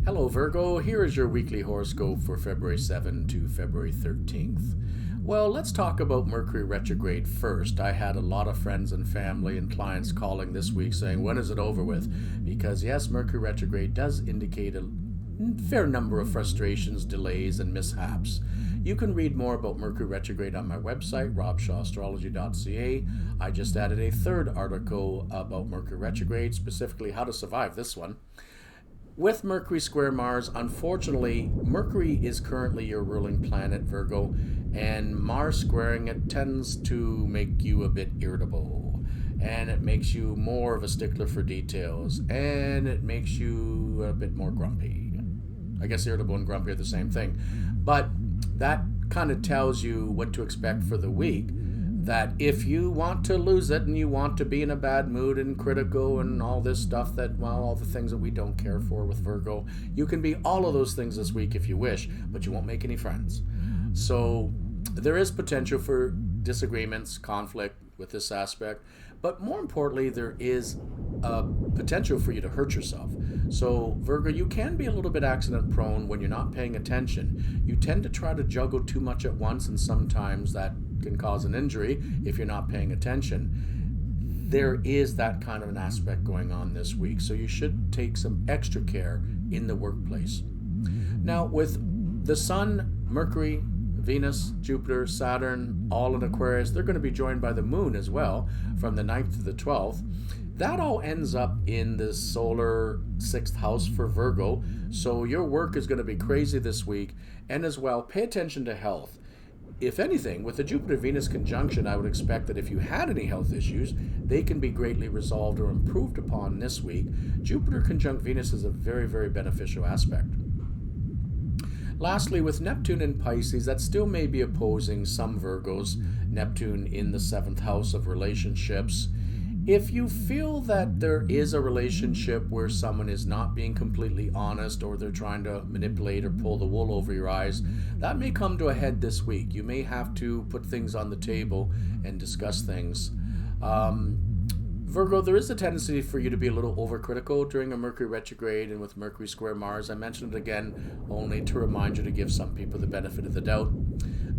Hello Virgo, here is your weekly horoscope for February 7 to February 13th. Well, let's talk about Mercury retrograde first. I had a lot of friends and family and clients calling this week saying, when is it over with? Because yes, Mercury retrograde does indicate a fair number of frustrations, delays, and mishaps. You can read more about Mercury retrograde on my website, RobShawAstrology.ca. I just added a third article about Mercury retrograde, specifically how to survive this one. With Mercury square Mars, unfortunately, Mercury is currently your ruling planet, Virgo, and Mars squaring it tends to make you a bit irritable. And it makes you more of a stickler for details, and it makes you a bit more grumpy. I guess irritable and grumpy are the same thing. But that kind of tells you what to expect for the week. That if you want to lose it and you want to be in a bad mood and critical and all this stuff all the things that we don't care for with Virgo, you can be all of those things this week if you wish, but you won't make any friends. So there is potential for disagreements, conflict with this aspect, but more importantly, there is a potential for you to hurt yourself. So Virgo, you can be a little bit accident prone when you're not paying attention. You tend to try to juggle too much at once, and sometimes that can cause an injury if you're not paying attention. There is that kind of an aspect going on this week, so you should take some extra care in the workplace. Now, with the Sun, Mercury, Venus, Jupiter, Saturn, all in Aquarius, they're going to be joined by the Moon as well from the 9th to the 12th. That all ends up in the solar 6th house for Virgo, so your work is going to be crazy this week, and as well, pay attention to health. If anything, with the Jupiter-Venus conjunction, I would expect that if you had any health issues, they can be greatly resolved or improved upon this week. Jupiter conjunct Venus is a very, very beneficial aspect. Lastly, with Neptune in Pisces, that still may be opposing some Virgos. Neptune in the 7th house of relationships. If you feel that there is a relationship where someone is not being completely honest, or they're trying to manipulate or pull the wool over your eyes, that may come to a head this week. You may have to put things on the table and discuss things. Virgo, there is a tendency for you to be a little overcritical during a Mercury retrograde and with Mercury square Mars. I mentioned it again only to remind you to give some people the benefit of the doubt.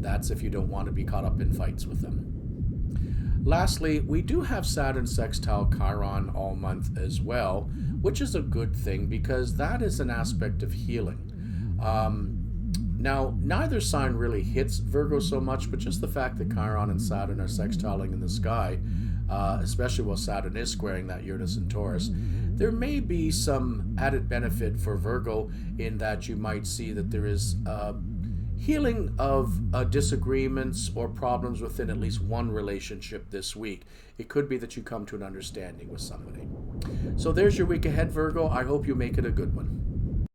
That's if you don't want to be caught up in fights with them. Lastly, we do have Saturn sextile Chiron all month as well, which is a good thing because that is an aspect of healing. Now, neither sign really hits Virgo so much, but just the fact that Chiron and Saturn are sextiling in the sky, especially while Saturn is squaring that Uranus and Taurus, there may be some added benefit for Virgo in that you might see that there is healing of disagreements or problems within at least one relationship this week. It could be that you come to an understanding with somebody. So there's your week ahead, Virgo. I hope you make it a good one.